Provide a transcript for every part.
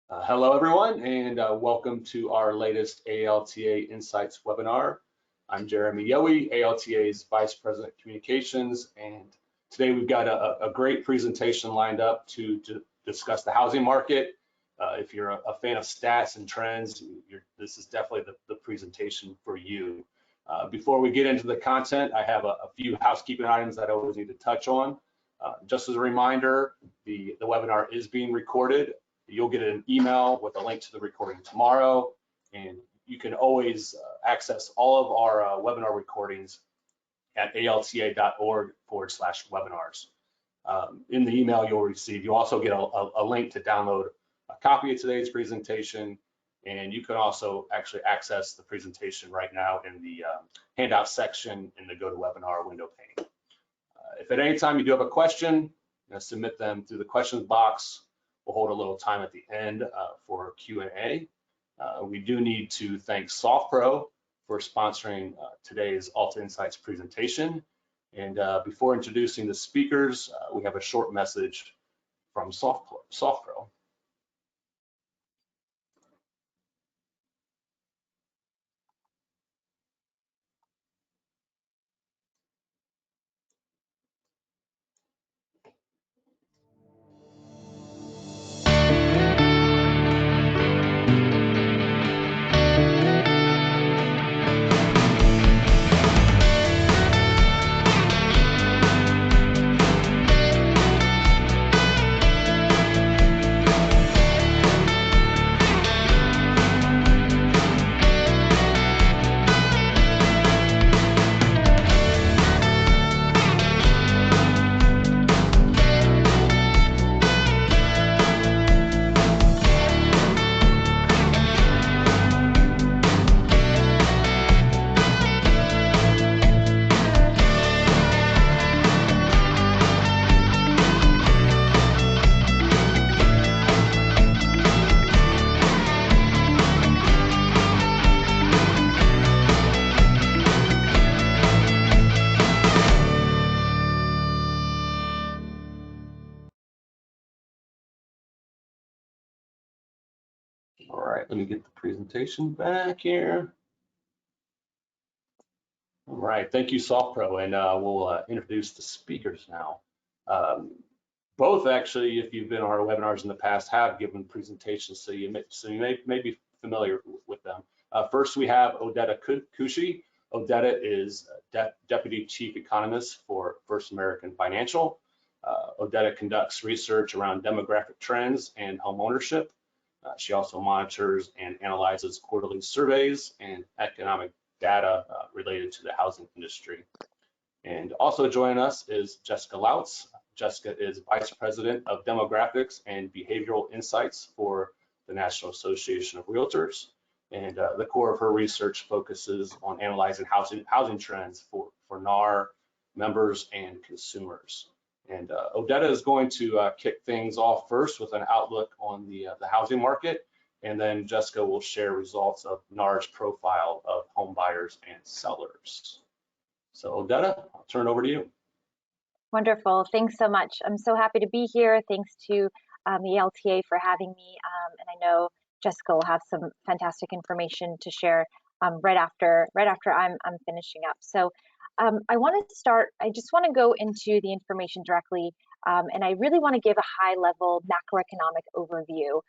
Hello, everyone, and welcome to our latest ALTA Insights webinar. I'm Jeremy Yowie, ALTA's Vice President of Communications, and today we've got a great presentation lined up to discuss the housing market. If you're a fan of stats and trends, this is definitely the presentation for you. Before we get into the content, I have a few housekeeping items that I always need to touch on. Just as a reminder, the webinar is being recorded. You'll get an email with a link to the recording tomorrow, and you can always access all of our webinar recordings at alta.org/webinars. In the email you'll receive, you'll also get a link to download a copy of today's presentation, and you can also actually access the presentation right now in the handout section in the GoToWebinar window pane. If at any time you do have a question, submit them through the questions box. We'll hold a little time at the end for Q&A. We do need to thank SoftPro for sponsoring today's Alta Insights presentation. And before introducing the speakers, we have a short message from SoftPro. All right, let me get the presentation back here. All right, thank you, SoftPro, and we'll introduce the speakers now. Both actually, if you've been on our webinars in the past, have given presentations, so you may be familiar with them. First, we have Odetta Kushi. Odetta is Deputy Chief Economist for First American Financial. Odetta conducts research around demographic trends and home ownership. She also monitors and analyzes quarterly surveys and economic data related to the housing industry. And also joining us is Jessica Lautz. Jessica is Vice President of Demographics and Behavioral Insights for the National Association of Realtors. And the core of her research focuses on analyzing housing trends for NAR members and consumers. And Odetta is going to kick things off first with an outlook on the housing market, and then Jessica will share results of NAR's profile of home buyers and sellers. So Odetta, I'll turn it over to you. Wonderful, thanks so much. I'm so happy to be here. Thanks to the LTA for having me, and I know Jessica will have some fantastic information to share right after I'm finishing up. So I want to start, I just want to go into the information directly, and I really want to give a high-level macroeconomic overview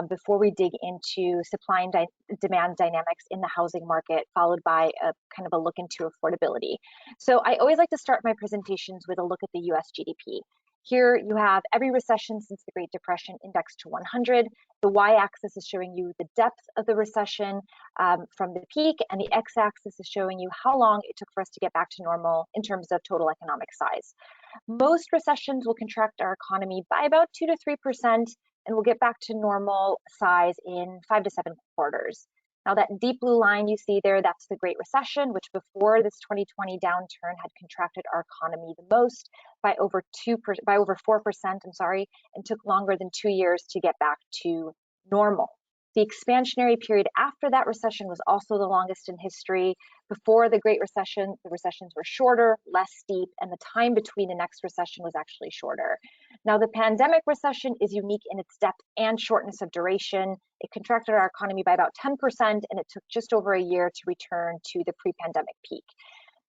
before we dig into supply and demand dynamics in the housing market, followed by a kind of a look into affordability. So I always like to start my presentations with a look at the US GDP. Here you have every recession since the Great Depression indexed to 100. The y-axis is showing you the depth of the recession from the peak, and the x-axis is showing you how long it took for us to get back to normal in terms of total economic size. Most recessions will contract our economy by about 2 to 3%, and we'll get back to normal size in 5 to 7 quarters. Now that deep blue line you see there, that's the Great Recession, which before this 2020 downturn had contracted our economy the most by over 4%, and took longer than 2 years to get back to normal. The expansionary period after that recession was also the longest in history. Before the Great Recession, the recessions were shorter, less steep, and the time between the next recession was actually shorter. Now, the pandemic recession is unique in its depth and shortness of duration. It contracted our economy by about 10%, and it took just over a year to return to the pre-pandemic peak.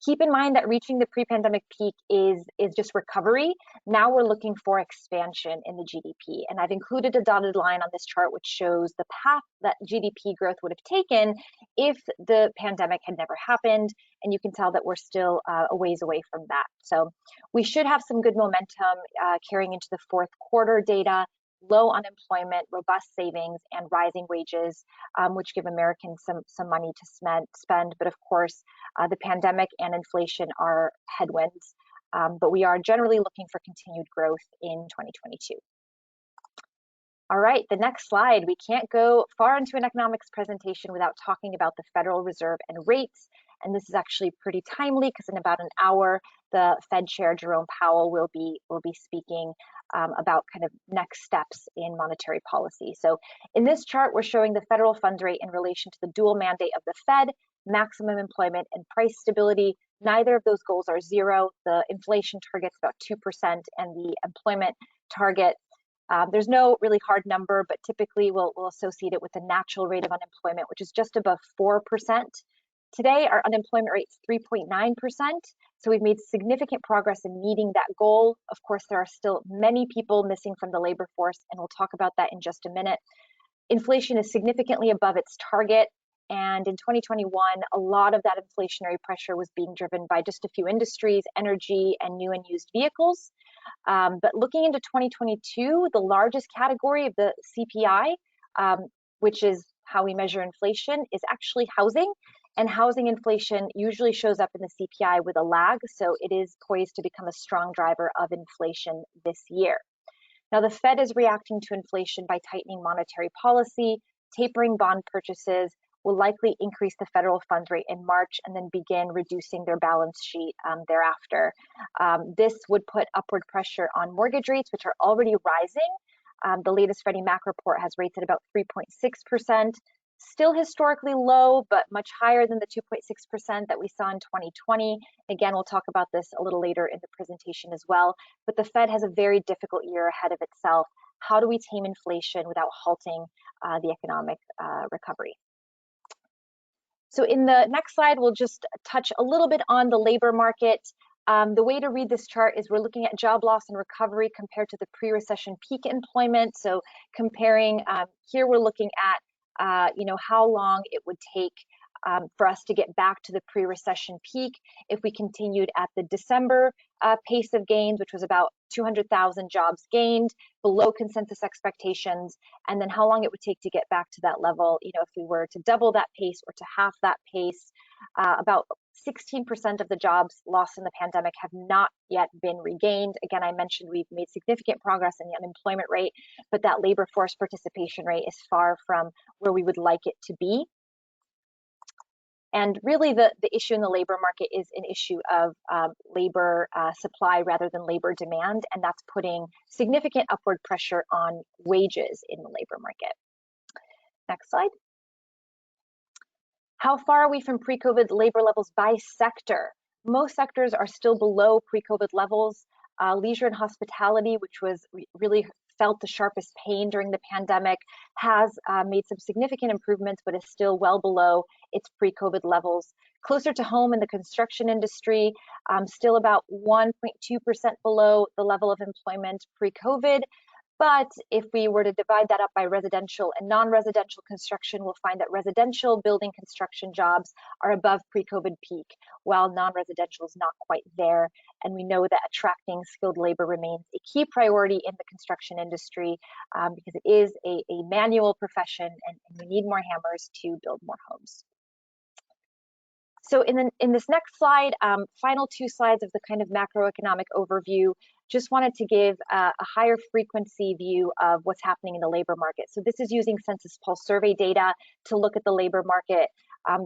Keep in mind that reaching the pre-pandemic peak is just recovery. Now we're looking for expansion in the GDP. And I've included a dotted line on this chart which shows the path that GDP growth would have taken if the pandemic had never happened. And you can tell that we're still a ways away from that. So we should have some good momentum carrying into the fourth quarter data. Low unemployment, robust savings, and rising wages, which give Americans some money to spend. But of course, the pandemic and inflation are headwinds. But we are generally looking for continued growth in 2022. All right, the next slide. We can't go far into an economics presentation without talking about the Federal Reserve and rates. And this is actually pretty timely because in about an hour, the Fed Chair Jerome Powell will be speaking about kind of next steps in monetary policy. So in this chart, we're showing the federal funds rate in relation to the dual mandate of the Fed, maximum employment and price stability. Neither of those goals are zero. The inflation target's about 2% and the employment target, there's no really hard number, but typically we'll associate it with the natural rate of unemployment, which is just above 4%. Today, our unemployment rate is 3.9%, so we've made significant progress in meeting that goal. Of course, there are still many people missing from the labor force, and we'll talk about that in just a minute. Inflation is significantly above its target, and in 2021, a lot of that inflationary pressure was being driven by just a few industries, energy, and new and used vehicles. But looking into 2022, the largest category of the CPI, which is how we measure inflation, is actually housing. And housing inflation usually shows up in the CPI with a lag, so it is poised to become a strong driver of inflation this year. Now, the Fed is reacting to inflation by tightening monetary policy, tapering bond purchases, will likely increase the federal funds rate in March and then begin reducing their balance sheet thereafter. This would put upward pressure on mortgage rates, which are already rising. The latest Freddie Mac report has rates at about 3.6%. Still historically low, but much higher than the 2.6% that we saw in 2020. Again, we'll talk about this a little later in the presentation as well. But the Fed has a very difficult year ahead of itself. How do we tame inflation without halting the economic recovery? So in the next slide, we'll just touch a little bit on the labor market. The way to read this chart is we're looking at job loss and recovery compared to the pre-recession peak employment. So comparing, here we're looking at how long it would take for us to get back to the pre-recession peak if we continued at the December pace of gains, which was about 200,000 jobs gained, below consensus expectations, and then how long it would take to get back to that level, if we were to double that pace or to half that pace. About 16% of the jobs lost in the pandemic have not yet been regained. Again, I mentioned we've made significant progress in the unemployment rate, but that labor force participation rate is far from where we would like it to be. And really the issue in the labor market is an issue of labor supply rather than labor demand, and that's putting significant upward pressure on wages in the labor market. Next slide. How far are we from pre-COVID labor levels by sector? Most sectors are still below pre-COVID levels. Leisure and hospitality, which was really felt the sharpest pain during the pandemic, has made some significant improvements, but is still well below its pre-COVID levels. Closer to home in the construction industry, still about 1.2% below the level of employment pre-COVID. But if we were to divide that up by residential and non-residential construction, we'll find that residential building construction jobs are above pre-COVID peak, while non-residential is not quite there. And we know that attracting skilled labor remains a key priority in the construction industry because it is a manual profession and we need more hammers to build more homes. So in this next slide, final two slides of the kind of macroeconomic overview, just wanted to give a higher frequency view of what's happening in the labor market. So this is using Census Pulse survey data to look at the labor market.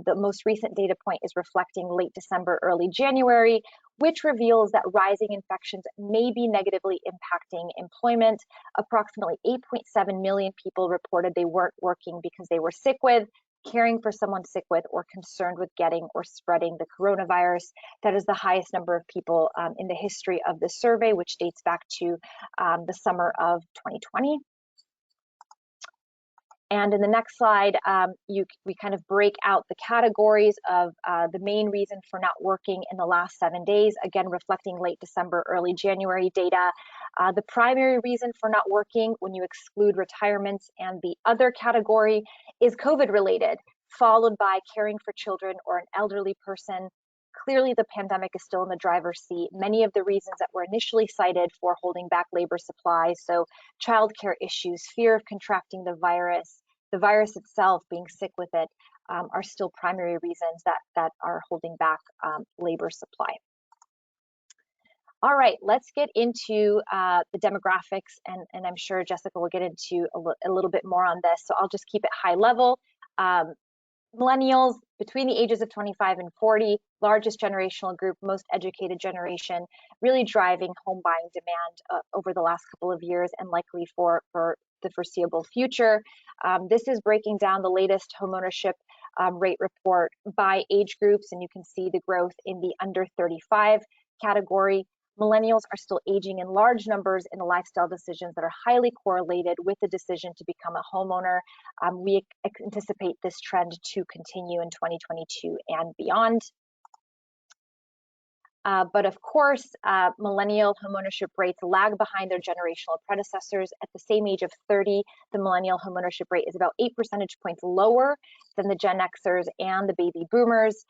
The most recent data point is reflecting late December, early January, which reveals that rising infections may be negatively impacting employment. Approximately 8.7 million people reported they weren't working because they were sick with. caring for someone sick with or concerned with getting or spreading the coronavirus. That is the highest number of people in the history of this survey, which dates back to the summer of 2020. And in the next slide, we kind of break out the categories of the main reason for not working in the last 7 days, again, reflecting late December, early January data. The primary reason for not working, when you exclude retirements and the other category, is COVID related, followed by caring for children or an elderly person. Clearly, the pandemic is still in the driver's seat. Many of the reasons that were initially cited for holding back labor supply, so childcare issues, fear of contracting the virus itself, being sick with it, are still primary reasons that are holding back labor supply. All right, let's get into the demographics, and I'm sure Jessica will get into a little bit more on this, so I'll just keep it high level. Millennials between the ages of 25 and 40, largest generational group, most educated generation, really driving home buying demand over the last couple of years and likely for the foreseeable future. This is breaking down the latest homeownership rate report by age groups, and you can see the growth in the under 35 category. Millennials are still aging in large numbers in the lifestyle decisions that are highly correlated with the decision to become a homeowner. We anticipate this trend to continue in 2022 and beyond. But of course, millennial homeownership rates lag behind their generational predecessors. At the same age of 30, the millennial homeownership rate is about 8 percentage points lower than the Gen Xers and the baby boomers.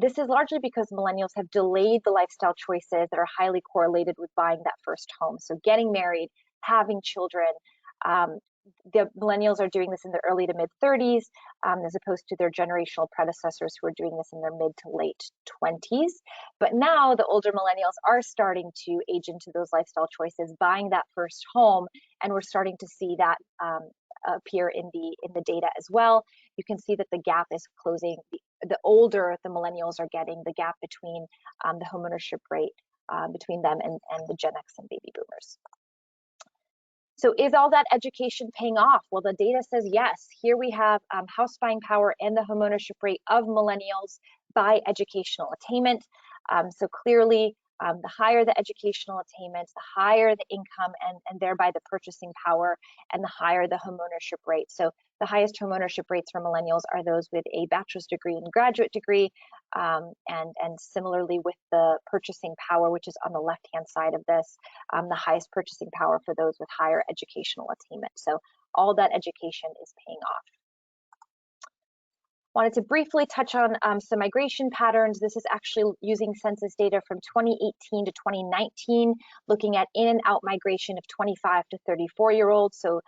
This is largely because millennials have delayed the lifestyle choices that are highly correlated with buying that first home. So getting married, having children. The millennials are doing this in their early to mid 30s, as opposed to their generational predecessors who are doing this in their mid to late 20s. But now the older millennials are starting to age into those lifestyle choices, buying that first home, and we're starting to see that appear in the data as well. You can see that the gap is closing. The older the millennials are getting, the gap between the homeownership rate between them and the Gen X and baby boomers. So is all that education paying off? Well, the data says yes. Here we have house buying power and the homeownership rate of millennials by educational attainment. So clearly, the higher the educational attainment, the higher the income and thereby the purchasing power, and the higher the homeownership rate. So the highest homeownership rates for millennials are those with a bachelor's degree and graduate degree, and similarly with the purchasing power, which is on the left-hand side of this, the highest purchasing power for those with higher educational attainment. So all that education is paying off. Wanted to briefly touch on some migration patterns. This is actually using census data from 2018 to 2019, looking at in and out migration of 25 to 34-year-olds. So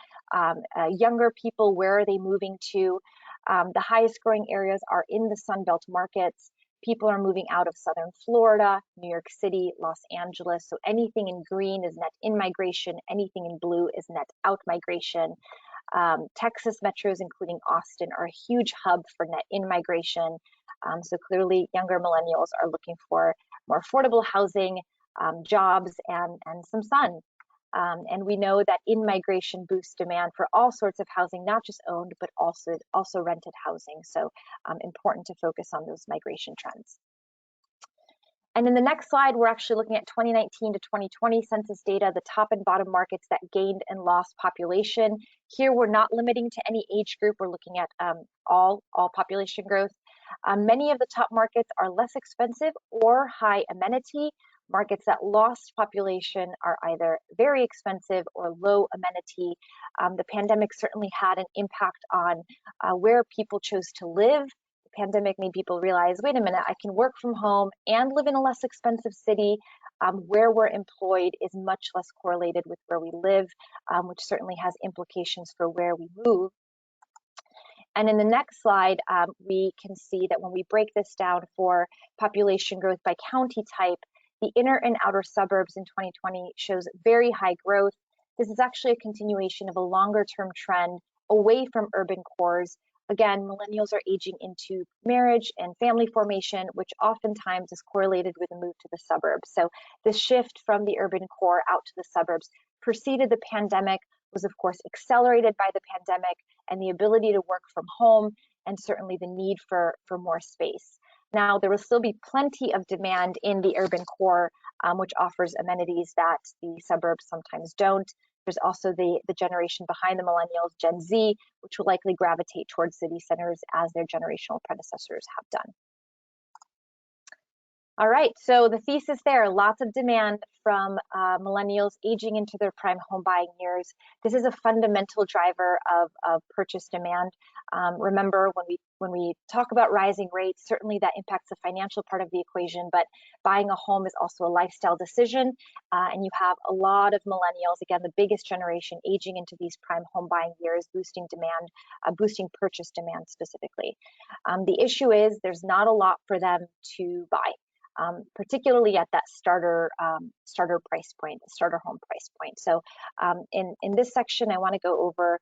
younger people, where are they moving to? The highest growing areas are in the Sun Belt markets. People are moving out of Southern Florida, New York City, Los Angeles. So anything in green is net in migration. Anything in blue is net out migration. Texas metros, including Austin, are a huge hub for net in migration. So clearly, younger millennials are looking for more affordable housing, jobs, and some sun. And we know that in migration boosts demand for all sorts of housing, not just owned, but also rented housing. So important to focus on those migration trends. And in the next slide, we're actually looking at 2019 to 2020 census data, the top and bottom markets that gained and lost population. Here, we're not limiting to any age group. We're looking at all population growth. Many of the top markets are less expensive or high amenity. Markets that lost population are either very expensive or low amenity. The pandemic certainly had an impact on where people chose to live. The pandemic made people realize, wait a minute, I can work from home and live in a less expensive city. Where we're employed is much less correlated with where we live, which certainly has implications for where we move. And in the next slide, we can see that when we break this down for population growth by county type, the inner and outer suburbs in 2020 shows very high growth. This is actually a continuation of a longer-term trend away from urban cores. Again, millennials are aging into marriage and family formation, which oftentimes is correlated with a move to the suburbs. So this shift from the urban core out to the suburbs preceded the pandemic, was of course accelerated by the pandemic and the ability to work from home and certainly the need for more space. Now, there will still be plenty of demand in the urban core, which offers amenities that the suburbs sometimes don't. There's also the generation behind the millennials, Gen Z, which will likely gravitate towards city centers as their generational predecessors have done. All right, so the thesis there, lots of demand from millennials aging into their prime home buying years. This is a fundamental driver of purchase demand. Remember, when we talk about rising rates, certainly that impacts the financial part of the equation, but buying a home is also a lifestyle decision. And you have a lot of millennials, again, the biggest generation, aging into these prime home buying years, boosting demand, boosting purchase demand specifically. The issue is there's not a lot for them to buy. Particularly at that starter price point, starter home price point. So in this section, I want to go over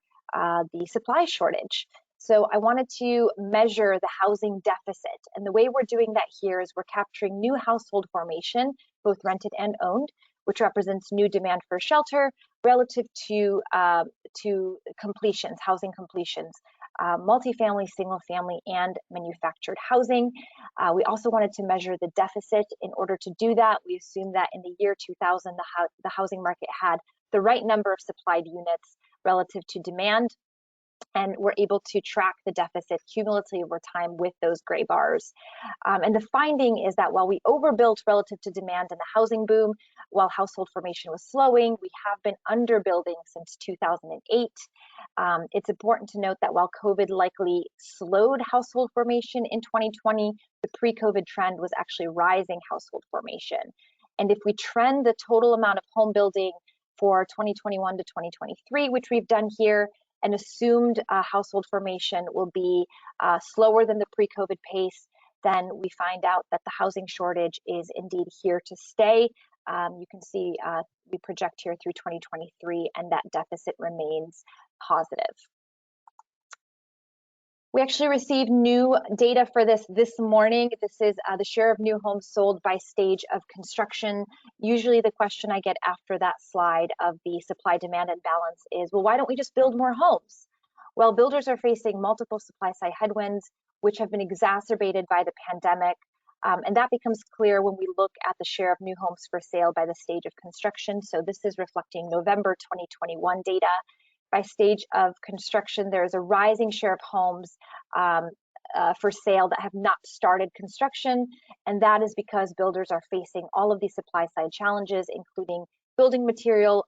the supply shortage. So I wanted to measure the housing deficit. And the way we're doing that here is we're capturing new household formation, both rented and owned, which represents new demand for shelter relative to completions, housing completions. Multifamily, single family, and manufactured housing. We also wanted to measure the deficit. In order to do that, we assumed that in the year 2000, the housing market had the right number of supplied units relative to demand, and we're able to track the deficit cumulatively over time with those gray bars. And the finding is that while we overbuilt relative to demand in the housing boom, while household formation was slowing, we have been underbuilding since 2008. It's important to note that while COVID likely slowed household formation in 2020, the pre-COVID trend was actually rising household formation. And if we trend the total amount of home building for 2021 to 2023, which we've done here, and assumed household formation will be slower than the pre-COVID pace, then we find out that the housing shortage is indeed here to stay. You can see we project here through 2023, and that deficit remains positive. We actually received new data for this morning. This is the share of new homes sold by stage of construction. Usually the question I get after that slide of the supply-demand imbalance is, well, why don't we just build more homes? Well, builders are facing multiple supply-side headwinds, which have been exacerbated by the pandemic. And that becomes clear when we look at the share of new homes for sale by the stage of construction. So this is reflecting November 2021 data. By stage of construction, there is a rising share of homes for sale that have not started construction, and that is because builders are facing all of these supply side challenges, including building material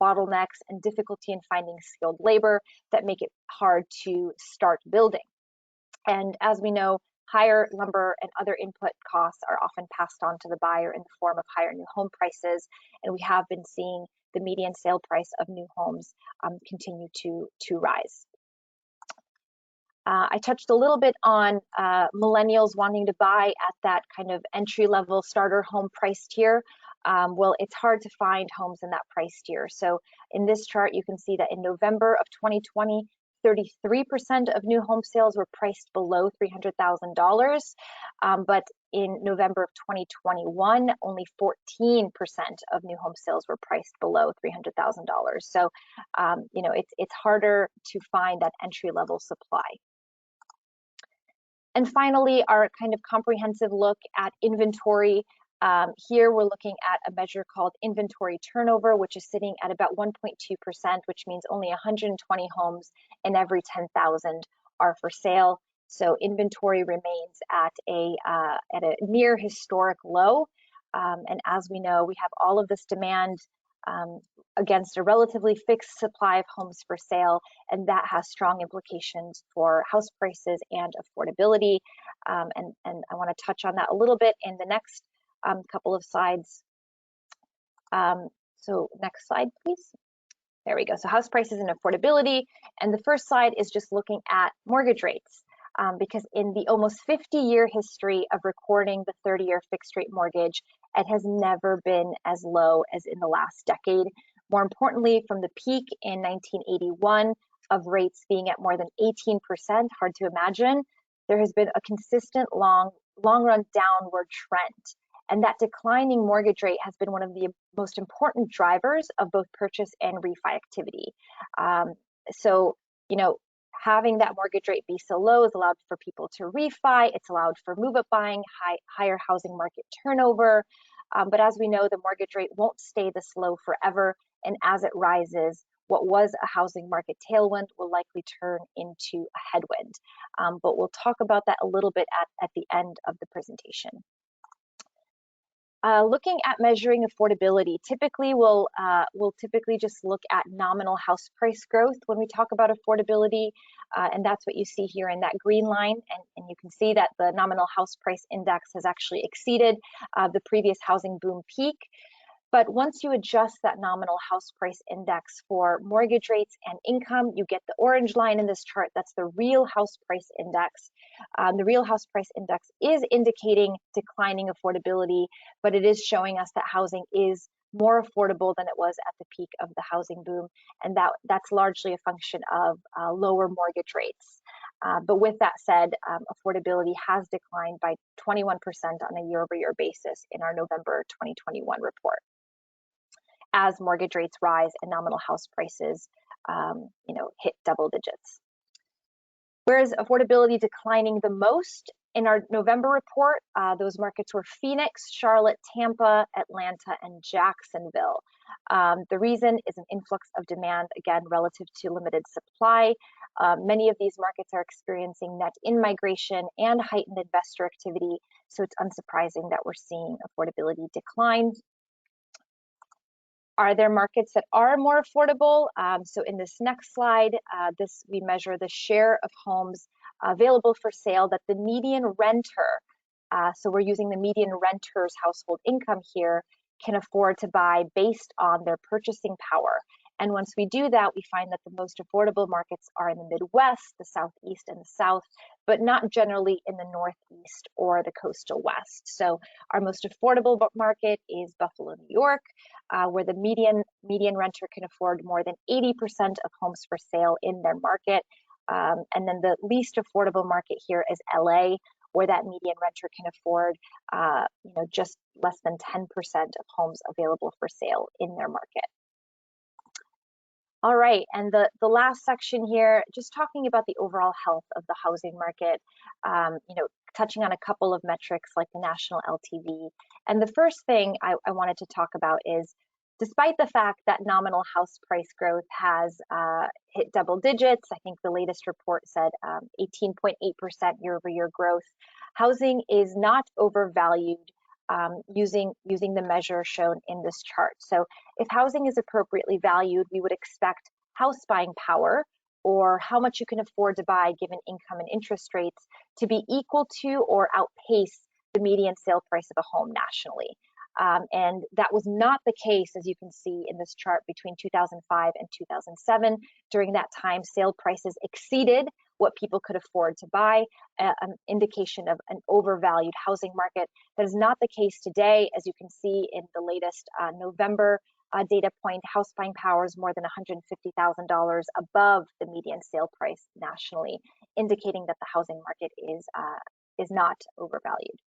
bottlenecks and difficulty in finding skilled labor that make it hard to start building. And as we know, higher lumber and other input costs are often passed on to the buyer in the form of higher new home prices, and we have been seeing the median sale price of new homes continue to rise. I touched a little bit on millennials wanting to buy at that kind of entry-level starter home price tier. Well, it's hard to find homes in that price tier. So in this chart, you can see that in November of 2020, 33% of new home sales were priced below $300,000, but in November of 2021, only 14% of new home sales were priced below $300,000. So, you know, it's harder to find that entry-level supply. And finally, our kind of comprehensive look at inventory. Here we're looking at a measure called inventory turnover, which is sitting at about 1.2%, which means only 120 homes in every 10,000 are for sale. So inventory remains at a near historic low. And as we know, we have all of this demand against a relatively fixed supply of homes for sale, and that has strong implications for house prices and affordability. And I want to touch on that a little bit in the next couple of slides. So next slide, please. There we go. So house prices and affordability. And the first slide is just looking at mortgage rates. Because in the almost 50-year history of recording the 30-year fixed rate mortgage, it has never been as low as in the last decade. More importantly, from the peak in 1981 of rates being at more than 18%, hard to imagine, there has been a consistent long run downward trend. And that declining mortgage rate has been one of the most important drivers of both purchase and refi activity. So, you know, having that mortgage rate be so low has allowed for people to refi. It's allowed for move-up buying, higher housing market turnover. But as we know, the mortgage rate won't stay this low forever. And as it rises, what was a housing market tailwind will likely turn into a headwind. But we'll talk about that a little bit at the end of the presentation. Looking at measuring affordability, typically we'll typically just look at nominal house price growth when we talk about affordability, and that's what you see here in that green line. And you can see that the nominal house price index has actually exceeded the previous housing boom peak. But once you adjust that nominal house price index for mortgage rates and income, you get the orange line in this chart. That's the real house price index. The real house price index is indicating declining affordability, but it is showing us that housing is more affordable than it was at the peak of the housing boom. And that's largely a function of lower mortgage rates. But with that said, affordability has declined by 21% on a year-over-year basis in our November 2021 report, as mortgage rates rise and nominal house prices, hit double digits. Whereas affordability declining the most in our November report, those markets were Phoenix, Charlotte, Tampa, Atlanta, and Jacksonville. The reason is an influx of demand, again, relative to limited supply. Many of these markets are experiencing net in-migration and heightened investor activity, so it's unsurprising that we're seeing affordability decline. Are there markets that are more affordable? So in this next slide, we measure the share of homes available for sale that the median renter, so we're using the median renter's household income here, can afford to buy based on their purchasing power. And once we do that, we find that the most affordable markets are in the Midwest, the Southeast, and the South, but not generally in the Northeast or the coastal West. So our most affordable market is Buffalo, New York, where the median renter can afford more than 80% of homes for sale in their market. And then the least affordable market here is LA, where that median renter can afford just less than 10% of homes available for sale in their market. All right, and the last section here, just talking about the overall health of the housing market, touching on a couple of metrics like the national LTV. And the first thing I wanted to talk about is, despite the fact that nominal house price growth has hit double digits, I think the latest report said 18.8% year-over-year growth, housing is not overvalued using the measure shown in this chart. So if housing is appropriately valued, we would expect house buying power, or how much you can afford to buy given income and interest rates, to be equal to or outpace the median sale price of a home nationally. And that was not the case, as you can see in this chart, between 2005 and 2007. During that time, sale prices exceeded what people could afford to buy, an indication of an overvalued housing market. That is not the case today. As you can see in the latest November data point, house buying power is more than $150,000 above the median sale price nationally, indicating that the housing market is not overvalued.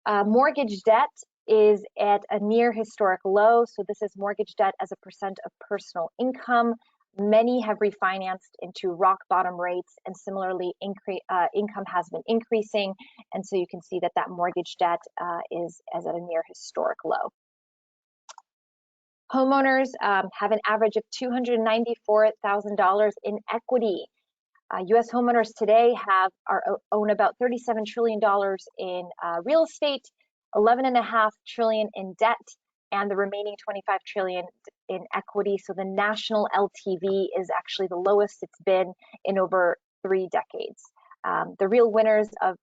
Mortgage debt is at a near historic low. So this is mortgage debt as a percent of personal income. Many have refinanced into rock bottom rates, and similarly, income has been increasing. And so you can see that mortgage debt is at a near historic low. Homeowners have an average of $294,000 in equity. U.S. homeowners today own about $37 trillion in real estate, $11.5 trillion in debt, and the remaining $25 trillion in equity. So the national LTV is actually the lowest it's been in over 3 decades. The real winners of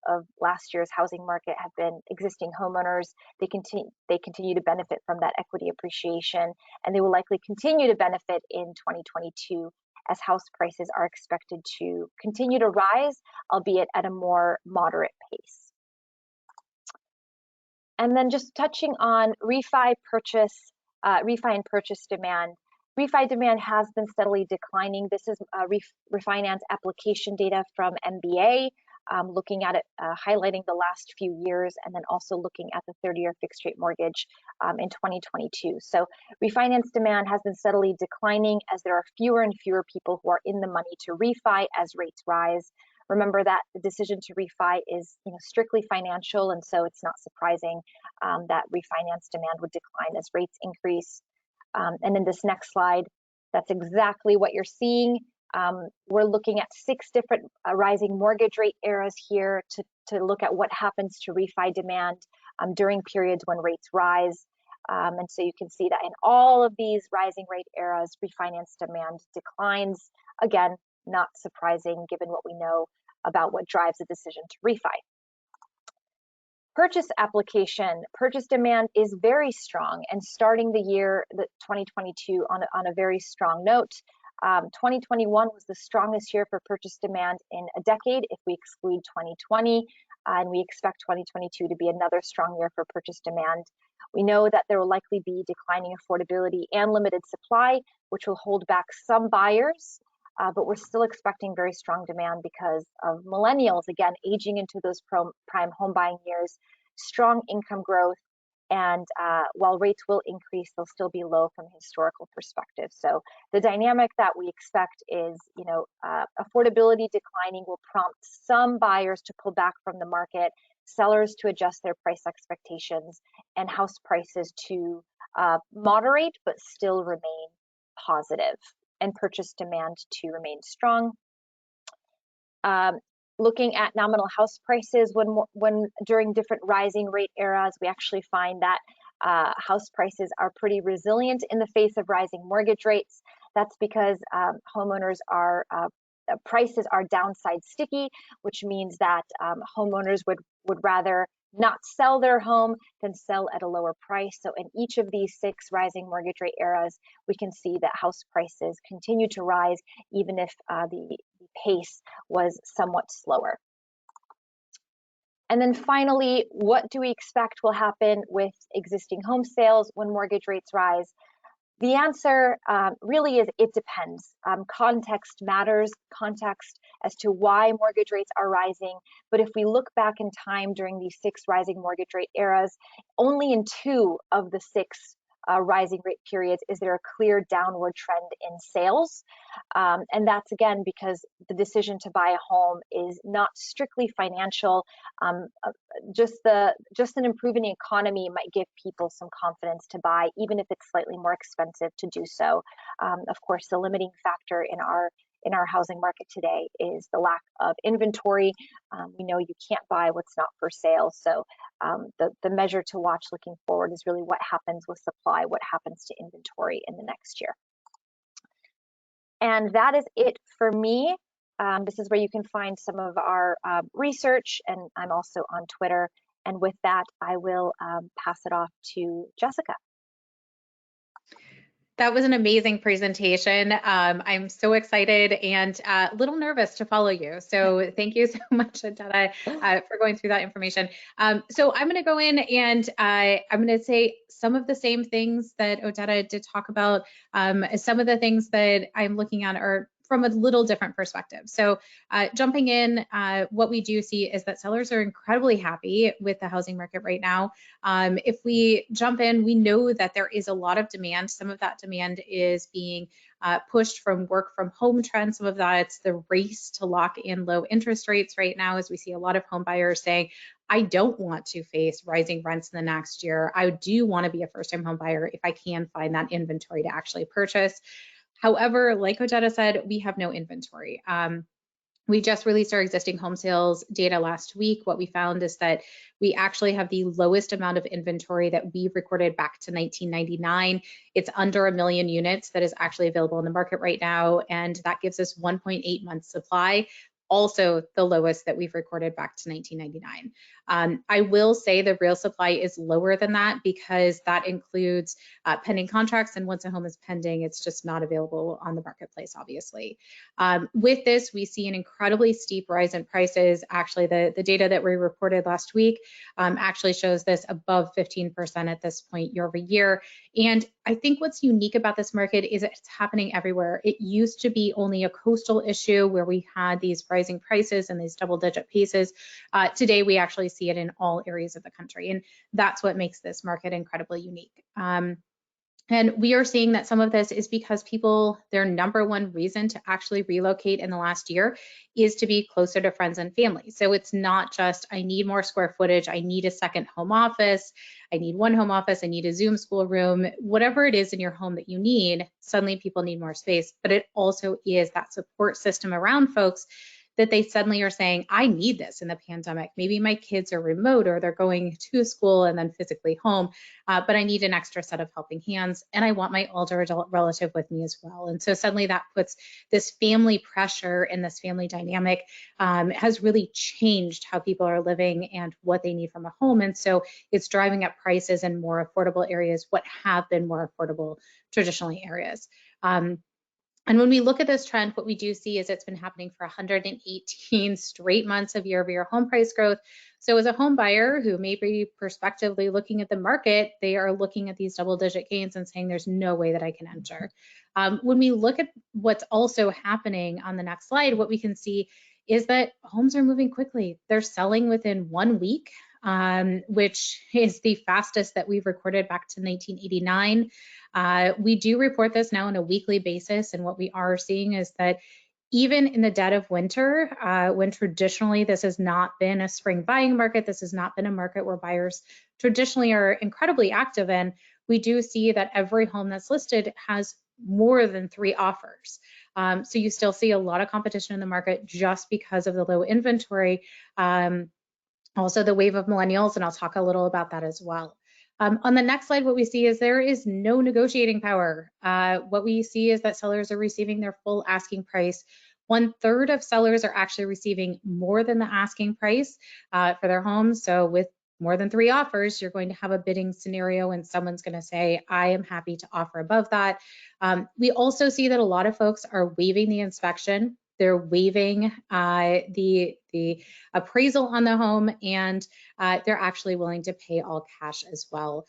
last year's housing market have been existing homeowners. They continue to benefit from that equity appreciation, and they will likely continue to benefit in 2022 as house prices are expected to continue to rise, albeit at a more moderate pace. And then just touching on refi and purchase demand. Refi demand has been steadily declining. This is refinance application data from MBA. looking at it, highlighting the last few years, and then also looking at the 30-year fixed rate mortgage in 2022. So refinance demand has been steadily declining as there are fewer and fewer people who are in the money to refi as rates rise. Remember that the decision to refi is strictly financial, and so it's not surprising that refinance demand would decline as rates increase. And in this next slide, that's exactly what you're seeing. We're looking at 6 different rising mortgage rate eras here to look at what happens to refi demand during periods when rates rise. And so you can see that in all of these rising rate eras, refinance demand declines. Again, not surprising given what we know about what drives a decision to refi. Purchase demand is very strong, and starting the year 2022 on a very strong note. 2021 was the strongest year for purchase demand in a decade if we exclude 2020, and we expect 2022 to be another strong year for purchase demand. We know that there will likely be declining affordability and limited supply, which will hold back some buyers, but we're still expecting very strong demand because of millennials, again, aging into those prime home buying years, strong income growth, and while rates will increase, they'll still be low from a historical perspective. So the dynamic that we expect is, affordability declining will prompt some buyers to pull back from the market, sellers to adjust their price expectations, and house prices to moderate but still remain positive, and purchase demand to remain strong. Looking at nominal house prices, when during different rising rate eras, we actually find that house prices are pretty resilient in the face of rising mortgage rates. That's because homeowners are prices are downside sticky, which means that homeowners would rather not sell their home than sell at a lower price. So in each of these 6 rising mortgage rate eras, we can see that house prices continue to rise, even if the pace was somewhat slower. And then finally, what do we expect will happen with existing home sales when mortgage rates rise? The answer really is it depends. Context matters, context as to why mortgage rates are rising. But if we look back in time during these 6 rising mortgage rate eras, only in 2 of the 6 rising rate periods is there a clear downward trend in sales. And that's again because the decision to buy a home is not strictly financial. Just an improving economy might give people some confidence to buy, even if it's slightly more expensive to do so. Of course, the limiting factor in our housing market today is the lack of inventory. We know you can't buy what's not for sale. So the measure to watch looking forward is really what happens with supply, what happens to inventory in the next year. And that is it for me. This is where you can find some of our research, and I'm also on Twitter. And with that, I will pass it off to Jessica. That was an amazing presentation. I'm so excited and a little nervous to follow you. So thank you so much, Odetta, for going through that information. So I'm going to go in and I'm going to say some of the same things that Odetta did talk about. Some of the things that I'm looking at are from a little different perspective. So jumping in, what we do see is that sellers are incredibly happy with the housing market right now. If we jump in, we know that there is a lot of demand. Some of that demand is being pushed from work from home trends. Some of that's the race to lock in low interest rates right now, as we see a lot of home buyers saying, I don't want to face rising rents in the next year. I do want to be a first-time home buyer if I can find that inventory to actually purchase. However, like Odetta said, we have no inventory. We just released our existing home sales data last week. What we found is that we actually have the lowest amount of inventory that we've recorded back to 1999. It's under 1 million units that is actually available in the market right now, and that gives us 1.8 months supply. Also the lowest that we've recorded back to 1999. I will say the real supply is lower than that because that includes pending contracts, and once a home is pending, it's just not available on the marketplace, obviously. With this, we see an incredibly steep rise in prices. Actually, the data that we reported last week actually shows this above 15% at this point year over year. And I think what's unique about this market is it's happening everywhere. It used to be only a coastal issue where we had these rising rising prices and these double-digit paces. Today, we actually see it in all areas of the country, and that's what makes this market incredibly unique. And we are seeing that some of this is because people, their number one reason to actually relocate in the last year is to be closer to friends and family. So it's not just, I need more square footage, I need a second home office, I need one home office, I need a Zoom school room, whatever it is in your home that you need, suddenly people need more space. But it also is that support system around folks that they suddenly are saying, I need this in the pandemic. Maybe my kids are remote or they're going to school and then physically home, but I need an extra set of helping hands, and I want my older adult relative with me as well. And so suddenly that puts this family pressure and this family dynamic has really changed how people are living and what they need from a home. And so it's driving up prices in more affordable areas, what have been more affordable traditionally areas. And when we look at this trend, what we do see is it's been happening for 118 straight months of year-over-year home price growth. So as a home buyer who may be prospectively looking at the market, they are looking at these double-digit gains and saying there's no way that I can enter. When we look at what's also happening on the next slide, what we can see is that homes are moving quickly. They're selling within 1 week, which is the fastest that we've recorded back to 1989. We do report this now on a weekly basis, and what we are seeing is that even in the dead of winter, when traditionally this has not been a spring buying market, this has not been a market where buyers traditionally are incredibly active in, we do see that every home that's listed has more than 3 offers. So you still see a lot of competition in the market just because of the low inventory. Also the wave of millennials, and I'll talk a little about that as well. On the next slide, what we see is there is no negotiating power. What we see is that sellers are receiving their full asking price. 1/3 of sellers are actually receiving more than the asking price for their homes. So with more than 3 offers, you're going to have a bidding scenario and someone's going to say, I am happy to offer above that. We also see that a lot of folks are waiving the inspection. They're waiving the appraisal on the home, and they're actually willing to pay all cash as well.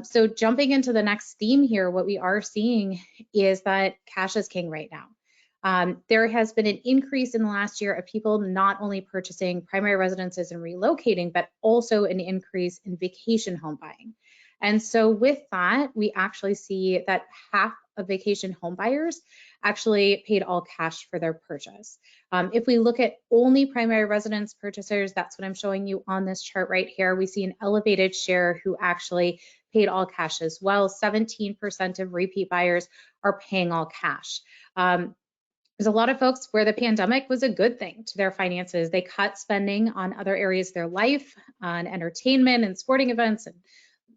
So jumping into the next theme here, what we are seeing is that cash is king right now. There has been an increase in the last year of people not only purchasing primary residences and relocating, but also an increase in vacation home buying. And so with that, we actually see that half of vacation home buyers actually paid all cash for their purchase. If we look at only primary residence purchasers, that's what I'm showing you on this chart right here. We see an elevated share who actually paid all cash as well. 17% of repeat buyers are paying all cash. There's a lot of folks where the pandemic was a good thing to their finances. They cut spending on other areas of their life, on entertainment and sporting events and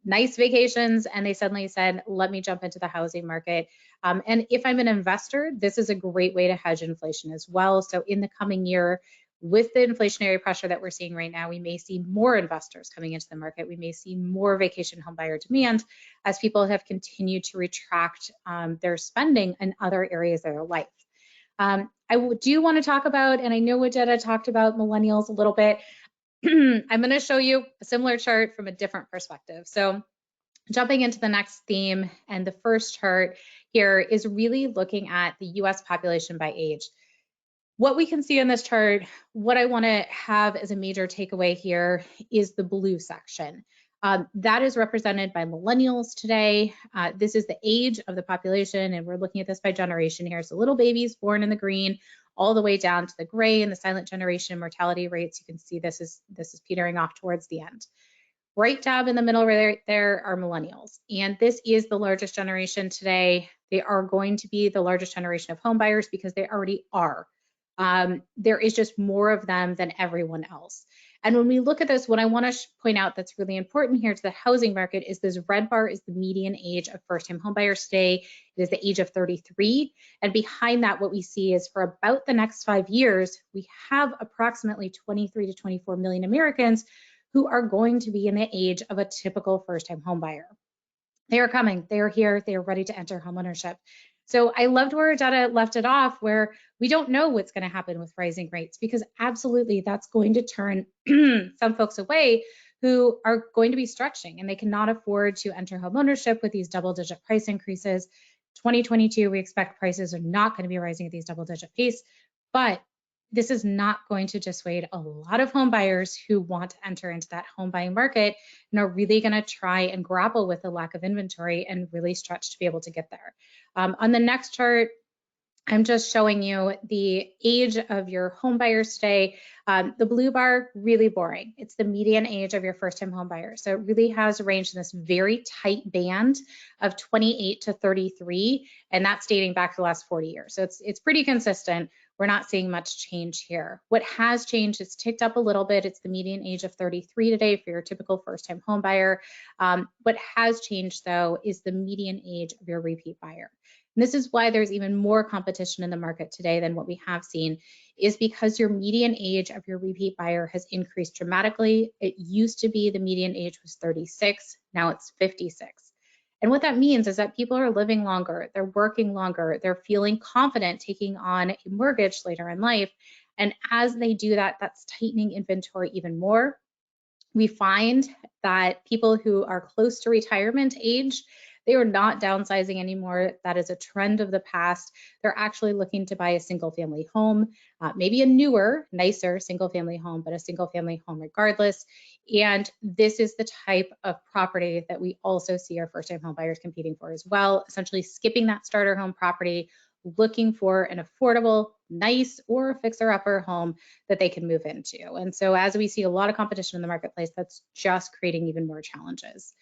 nice vacations, and they suddenly said, let me jump into the housing market. And if I'm an investor, this is a great way to hedge inflation as well. So in the coming year, with the inflationary pressure that we're seeing right now, we may see more investors coming into the market. We may see more vacation home buyer demand as people have continued to retract their spending in other areas of their life. I do want to talk about, and I know Wajeda talked about millennials a little bit. I'm going to show you a similar chart from a different perspective. So jumping into the next theme, and the first chart here is really looking at the US population by age. What we can see in this chart, what I want to have as a major takeaway here is the blue section. That is represented by millennials today. This is the age of the population, and we're looking at this by generation here. So little babies born in the green, all the way down to the gray and the silent generation mortality rates. You can see this is petering off towards the end. Right dab in the middle right there are millennials, and this is the largest generation today. They are going to be the largest generation of home buyers because they already are. There is just more of them than everyone else. And when we look at this, what I want to point out that's really important here to the housing market is this red bar is the median age of first-time home buyers today. It is the age of 33. And behind that, what we see is for about the next 5 years, we have approximately 23 to 24 million Americans who are going to be in the age of a typical first-time home buyer. They are coming, they are here, they are ready to enter homeownership. So I loved where Dada left it off, where we don't know what's going to happen with rising rates, because absolutely that's going to turn some folks away who are going to be stretching and they cannot afford to enter homeownership with these double-digit price increases. 2022, we expect prices are not going to be rising at these double-digit pace, but this is not going to dissuade a lot of home buyers who want to enter into that home buying market and are really going to try and grapple with the lack of inventory and really stretch to be able to get there. On the next chart, I'm just showing you the age of your home buyers today. The blue bar, really boring. It's the median age of your first-time home buyer. So it really has ranged in this very tight band of 28 to 33, and that's dating back to the last 40 years. So it's pretty consistent. We're not seeing much change here. What has changed, it's ticked up a little bit. It's the median age of 33 today for your typical first-time home buyer. What has changed, though, is the median age of your repeat buyer. And this is why there's even more competition in the market today than what we have seen, is because your median age of your repeat buyer has increased dramatically. It used to be the median age was 36, now it's 56. And what that means is that people are living longer, they're working longer, they're feeling confident taking on a mortgage later in life. And as they do that, that's tightening inventory even more. We find that people who are close to retirement age, they are not downsizing anymore. That is a trend of the past. They're actually looking to buy a single family home, maybe a newer, nicer single family home, but a single family home regardless. And this is the type of property that we also see our first time home buyers competing for as well, essentially skipping that starter home property, looking for an affordable, nice, or fixer-upper home that they can move into. And so as we see a lot of competition in the marketplace, that's just creating even more challenges.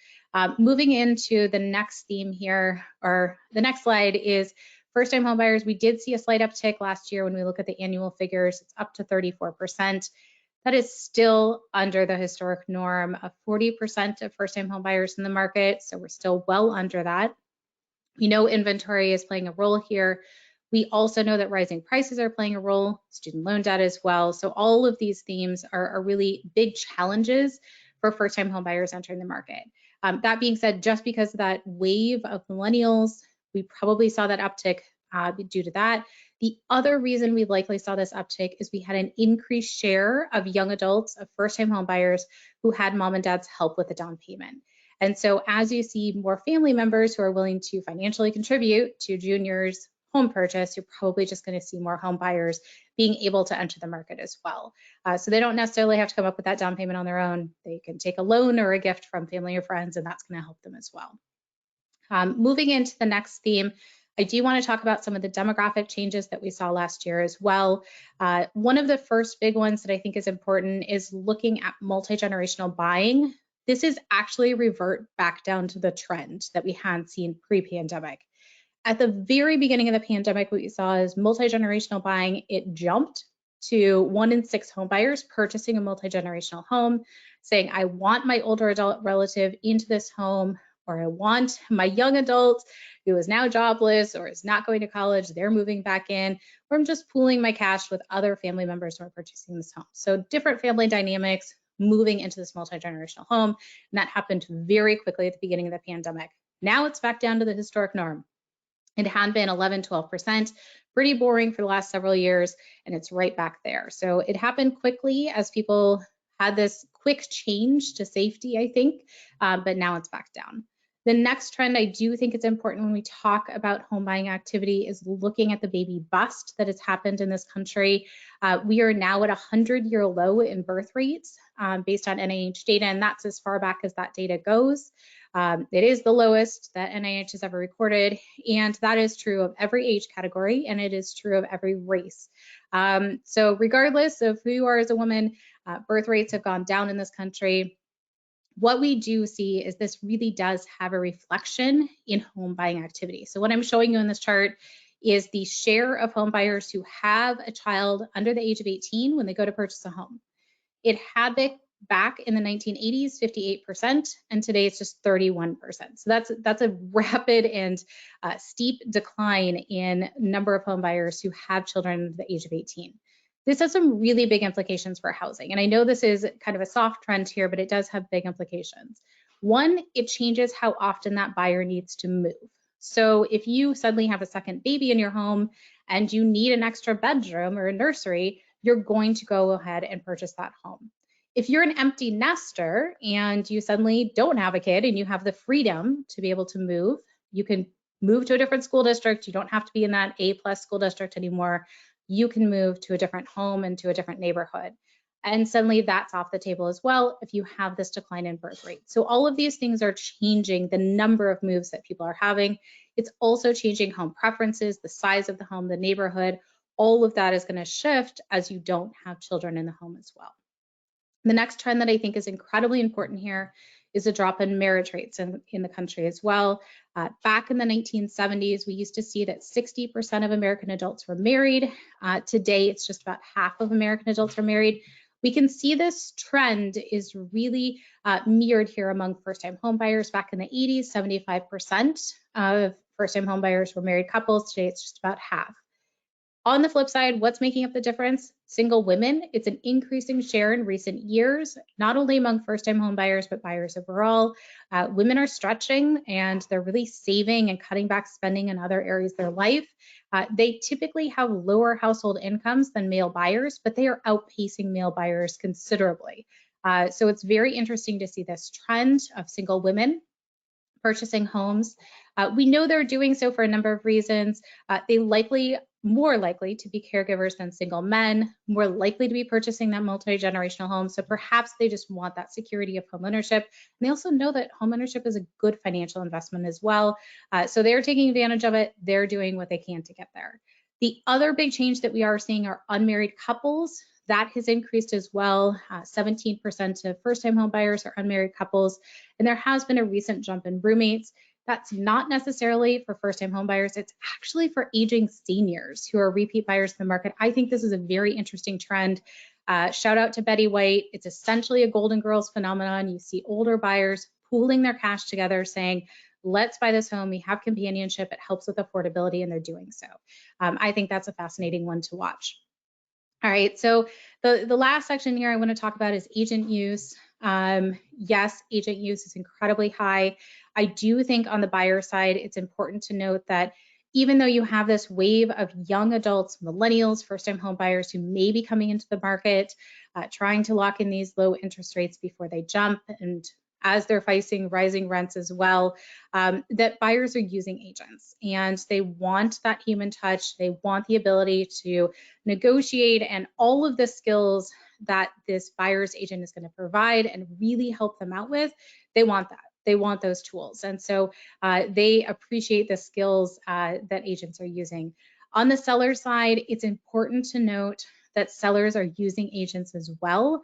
Moving into the next theme here, or the next slide, is first-time home buyers. We did see a slight uptick last year when we look at the annual figures. It's up to 34%. That is still under the historic norm of 40% of first-time home buyers in the market, so we're still well under that. We know inventory is playing a role here. We also know that rising prices are playing a role, student loan debt as well. So all of these themes are really big challenges for first-time home buyers entering the market. That being said, just because of that wave of millennials, we probably saw that uptick due to that. The other reason we likely saw this uptick is we had an increased share of young adults, of first-time home buyers who had mom and dad's help with the down payment. And so as you see more family members who are willing to financially contribute to juniors' home purchase, you're probably just going to see more home buyers being able to enter the market as well. So they don't necessarily have to come up with that down payment on their own. They can take a loan or a gift from family or friends, and that's going to help them as well. Moving into the next theme, I do want to talk about some of the demographic changes that we saw last year as well. One of the first big ones that I think is important is looking at multi-generational buying. This is actually revert back down to the trend that we had seen pre-pandemic. At the very beginning of the pandemic, what we saw is multi-generational buying. It jumped to 1 in 6 home buyers purchasing a multi-generational home, saying, I want my older adult relative into this home, or I want my young adult who is now jobless or is not going to college, they're moving back in, or I'm just pooling my cash with other family members who are purchasing this home. So different family dynamics moving into this multi-generational home, and that happened very quickly at the beginning of the pandemic. Now it's back down to the historic norm. It had been 11, 12%, pretty boring for the last several years, and it's right back there. So it happened quickly as people had this quick change to safety, I think, but now it's back down. The next trend I do think it's important when we talk about home buying activity is looking at the baby bust that has happened in this country. We are now at a 100-year low in birth rates based on NIH data, and that's as far back as that data goes. It is the lowest that NIH has ever recorded, and that is true of every age category, and it is true of every race. So regardless of who you are as a woman, birth rates have gone down in this country. What we do see is this really does have a reflection in home buying activity. So what I'm showing you in this chart is the share of home buyers who have a child under the age of 18 when they go to purchase a home. It had been back in the 1980s, 58%, and today it's just 31%. So that's a rapid and steep decline in number of home buyers who have children under the age of 18. This has some really big implications for housing. And I know this is kind of a soft trend here, but it does have big implications. One, it changes how often that buyer needs to move. So if you suddenly have a second baby in your home and you need an extra bedroom or a nursery, you're going to go ahead and purchase that home. If you're an empty nester and you suddenly don't have a kid and you have the freedom to be able to move, you can move to a different school district. You don't have to be in that A+ school district anymore. you can move to a different home and to a different neighborhood. And suddenly that's off the table as well if you have this decline in birth rate. So all of these things are changing the number of moves that people are having. It's also changing home preferences, the size of the home, the neighborhood. All of that is going to shift as you don't have children in the home as well. The next trend that I think is incredibly important here is a drop in marriage rates in the country as well. Back in the 1970s, we used to see that 60% of American adults were married. Today, it's just about half of American adults are married. We can see this trend is really mirrored here among first-time homebuyers. Back in the 80s, 75% of first-time homebuyers were married couples. Today, it's just about half. On the flip side, what's making up the difference? Single women. It's an increasing share in recent years, not only among first-time home buyers, but buyers overall. Women are stretching and they're really saving and cutting back spending in other areas of their life. They typically have lower household incomes than male buyers, but they are outpacing male buyers considerably. So it's very interesting to see this trend of single women purchasing homes. We know they're doing so for a number of reasons. They more likely to be caregivers than single men, more likely to be purchasing that multi-generational home. So perhaps they just want that security of home ownership. And they also know that home ownership is a good financial investment as well. So they're taking advantage of it. They're doing what they can to get there. The other big change that we are seeing are unmarried couples. That has increased as well. 17% of first-time home buyers are unmarried couples. And there has been a recent jump in roommates. That's not necessarily for first-time home buyers. It's actually for aging seniors who are repeat buyers in the market. I think this is a very interesting trend. Shout out to Betty White. It's essentially a Golden Girls phenomenon. You see older buyers pooling their cash together saying, let's buy this home. We have companionship. It helps with affordability, and they're doing so. I think that's a fascinating one to watch. All right, so the last section here I want to talk about is agent use. Yes, agent use is incredibly high. I do think on the buyer side, it's important to note that even though you have this wave of young adults, millennials, first-time home buyers who may be coming into the market, trying to lock in these low interest rates before they jump, and as they're facing rising rents as well, that buyers are using agents and they want that human touch. They want the ability to negotiate and all of the skills that this buyer's agent is going to provide and really help them out with. They want that. They want those tools. And so they appreciate the skills that agents are using. On the seller side, it's important to note that sellers are using agents as well.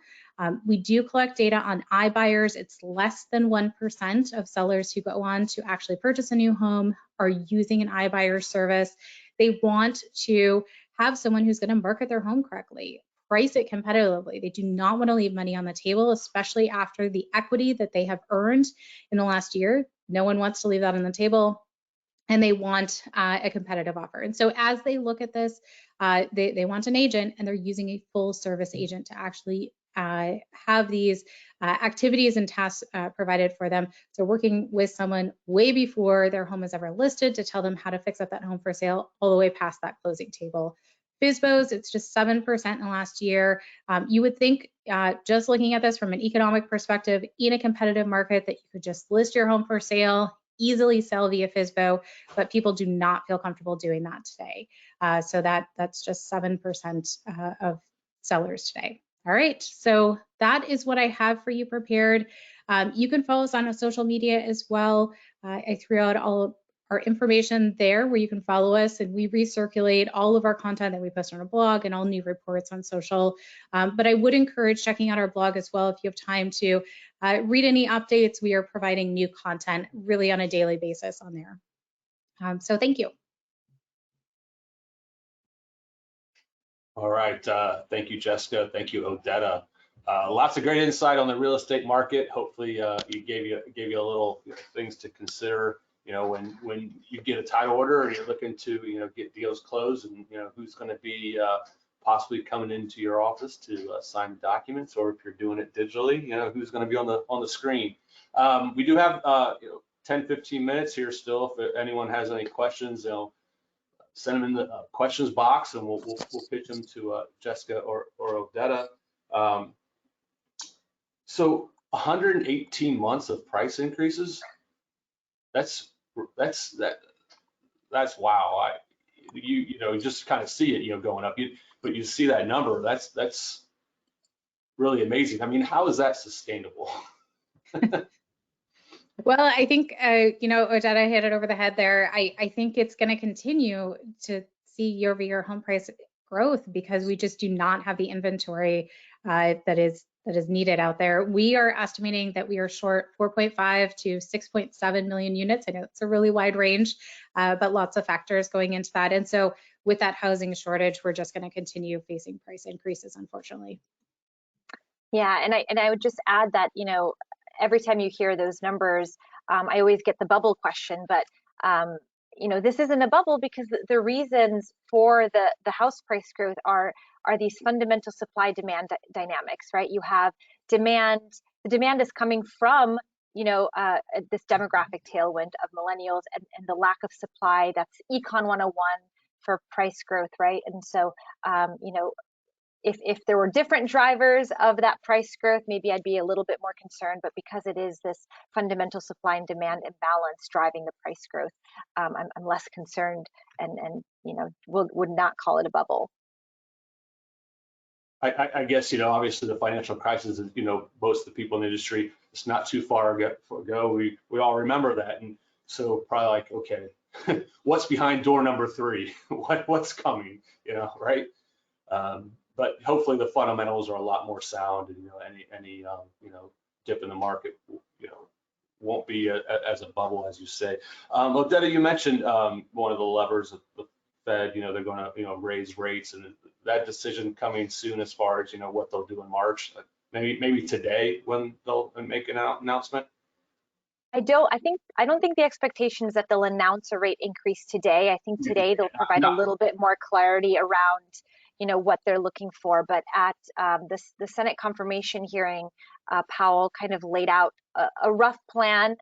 We do collect data on iBuyers. It's less than 1% of sellers who go on to actually purchase a new home are using an iBuyer service. They want to have someone who's going to market their home correctly, price it competitively. They do not want to leave money on the table, especially after the equity that they have earned in the last year. No one wants to leave that on the table. And they want a competitive offer. And so as they look at this, they want an agent, and they're using a full service agent to actually have these activities and tasks provided for them. So working with someone way before their home is ever listed to tell them how to fix up that home for sale, all the way past that closing table. FSBOs, it's just 7% in the last year. You would think, just looking at this from an economic perspective, in a competitive market, that you could just list your home for sale, easily sell via FSBO, but people do not feel comfortable doing that today. So that's just 7% of sellers today. All right, so that is what I have for you prepared. You can follow us on social media as well. I threw out all our information there where you can follow us, and we recirculate all of our content that we post on our blog and all new reports on social. But I would encourage checking out our blog as well if you have time to read any updates. We are providing new content really on a daily basis on there. So thank you. All right, thank you, Jessica. Thank you, Odetta. Lots of great insight on the real estate market. Hopefully, it gave you a little things to consider. When you get a title order and you're looking to get deals closed, and who's going to be possibly coming into your office to sign documents, or if you're doing it digitally, who's going to be on the screen. We do have 10-15 minutes here still. If anyone has any questions, send them in the questions box, and we'll pitch them to Jessica or Odetta. So 118 months of price increases. That's wow. you know, just kind of see it, you know, going up. But you see that number, that's really amazing. I mean, how is that sustainable? Well, I think, you know, Odetta hit it over the head there. I think it's going to continue to see year-over-year home price growth because we just do not have the inventory that is needed out there. We are estimating that we are short 4.5 to 6.7 million units. I know it's a really wide range, but lots of factors going into that. And so with that housing shortage, we're just going to continue facing price increases, unfortunately. Yeah, and I would just add that, you know, every time you hear those numbers, I always get the bubble question, but you know, this isn't a bubble because the reasons for the house price growth are these fundamental supply demand dynamics, right? You have demand, the demand is coming from, you know, this demographic tailwind of millennials and the lack of supply. That's Econ 101 for price growth, right? And so, you know, if there were different drivers of that price growth, maybe I'd be a little bit more concerned, but because it is this fundamental supply and demand imbalance driving the price growth, I'm less concerned and you know, would not call it a bubble. I guess, you know, obviously the financial crisis is, you know, most of the people in the industry, it's not too far ago. We all remember that. And so probably like, okay, what's behind door number 3? What's coming, you know, right? But hopefully the fundamentals are a lot more sound, and you know any you know, dip in the market, you know, won't be as a bubble as you say. Odetta, you mentioned one of the levers of the Fed. You know, they're going to, you know, raise rates, and that decision coming soon as far as, you know, what they'll do in March. Maybe today when they'll make an announcement. I don't think the expectation is that they'll announce a rate increase today. I think today they'll provide a little bit more clarity around, you know, what they're looking for. But at the Senate confirmation hearing, Powell kind of laid out a rough plan.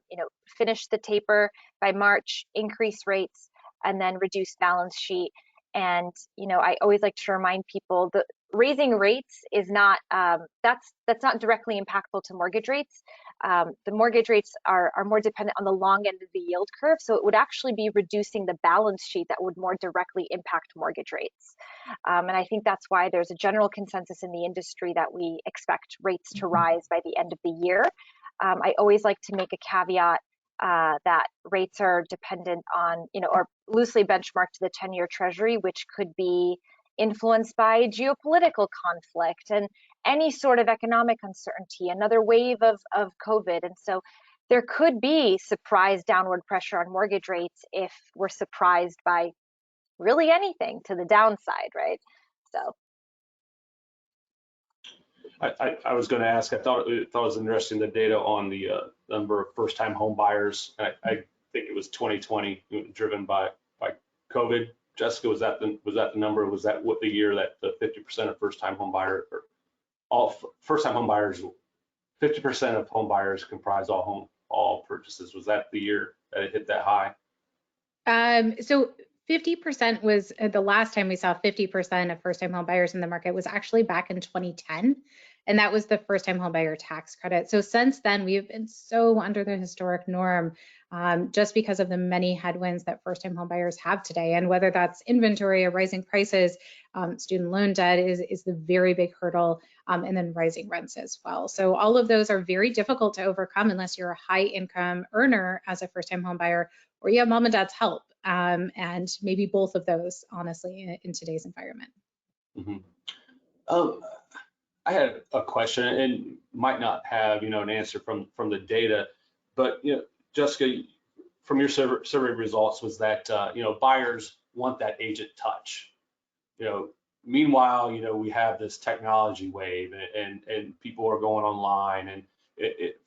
You know, finish the taper by March, increase rates, and then reduce balance sheet. And you know, I always like to remind people that raising rates is not that's not directly impactful to mortgage rates. The mortgage rates are more dependent on the long end of the yield curve, so it would actually be reducing the balance sheet that would more directly impact mortgage rates. And I think that's why there's a general consensus in the industry that we expect rates to rise by the end of the year. I always like to make a caveat that rates are dependent on, you know, or loosely benchmarked to the 10-year Treasury, which could be influenced by geopolitical conflict and any sort of economic uncertainty, another wave of COVID. And so there could be surprise downward pressure on mortgage rates if we're surprised by really anything to the downside, right? So. I was going to ask, I thought it was interesting, the data on the number of first-time home buyers. I think it was 2020 driven by COVID. Jessica, was that the number? Was that what the year that the 50% of first-time home buyers, or all first-time home buyers, 50% of home buyers comprise all purchases? Was that the year that it hit that high? So 50% was the last time we saw 50% of first-time home buyers in the market was actually back in 2010. And that was the first-time home buyer tax credit. So since then, we've been so under the historic norm just because of the many headwinds that first-time home buyers have today. And whether that's inventory or rising prices, student loan debt is the very big hurdle, and then rising rents as well. So all of those are very difficult to overcome unless you're a high-income earner as a first-time home buyer, or you have mom and dad's help, and maybe both of those, honestly, in today's environment. Mm-hmm. I had a question, and might not have, you know, an answer from the data, but you know, Jessica, from your survey results, was that you know, buyers want that agent touch. You know, meanwhile, you know, we have this technology wave, and people are going online, and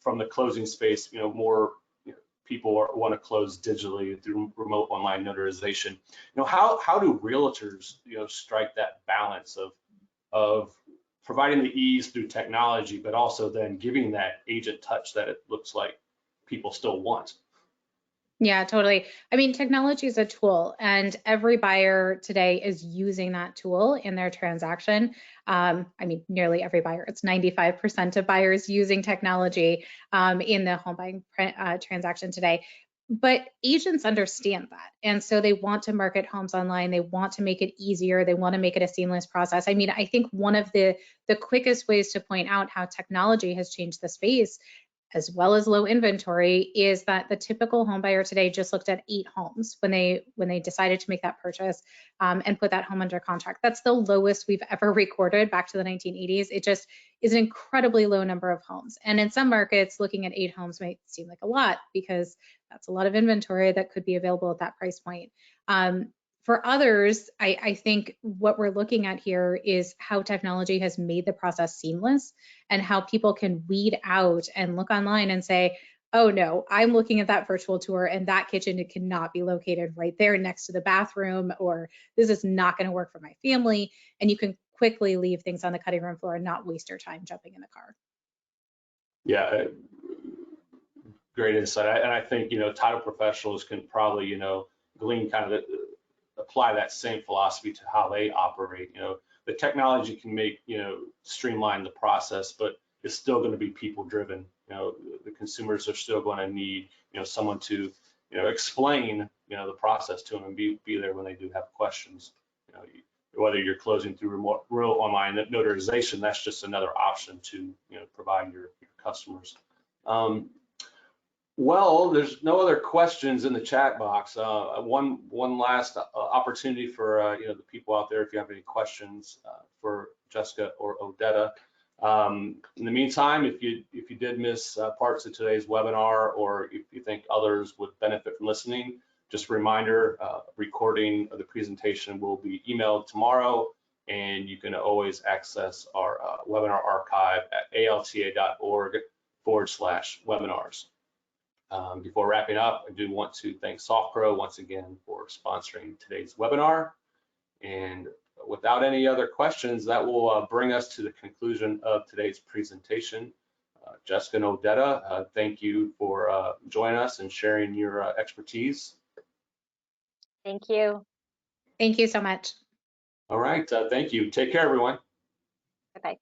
from the closing space, you know, more people want to close digitally through remote online notarization. You know, how do realtors, you know, strike that balance of providing the ease through technology, but also then giving that agent touch that it looks like people still want? Yeah, totally. I mean, technology is a tool, and every buyer today is using that tool in their transaction. I mean, nearly every buyer. It's 95% of buyers using technology in the home buying transaction today. But agents understand that. And so they want to market homes online. They want to make it easier. They want to make it a seamless process. I mean, I think one of the quickest ways to point out how technology has changed the space, as well as low inventory, is that the typical home buyer today just looked at 8 homes when they decided to make that purchase and put that home under contract. That's the lowest we've ever recorded back to the 1980s. It just is an incredibly low number of homes. And in some markets, looking at 8 homes might seem like a lot because that's a lot of inventory that could be available at that price point. For others, I think what we're looking at here is how technology has made the process seamless and how people can weed out and look online and say, oh no, I'm looking at that virtual tour and that kitchen, it cannot be located right there next to the bathroom, or this is not going to work for my family. And you can quickly leave things on the cutting room floor and not waste your time jumping in the car. Yeah, great insight. And I think, title professionals can probably, glean kind of apply that same philosophy to how they operate. The technology can make, streamline the process, but it's still going to be people driven. The consumers are still going to need, someone to, explain, the process to them and be there when they do have questions. Whether you're closing through real online notarization, that's just another option to, provide your customers. Well, there's no other questions in the chat box. One last opportunity for the people out there, if you have any questions for Jessica or Odetta. In the meantime, if you did miss parts of today's webinar, or if you think others would benefit from listening, just a reminder, recording of the presentation will be emailed tomorrow, and you can always access our webinar archive at alta.org/webinars. Before wrapping up, I do want to thank SoftPro once again for sponsoring today's webinar. And without any other questions, that will bring us to the conclusion of today's presentation. Jessica and Odetta, thank you for joining us and sharing your expertise. Thank you. Thank you so much. All right, thank you. Take care, everyone. Bye-bye.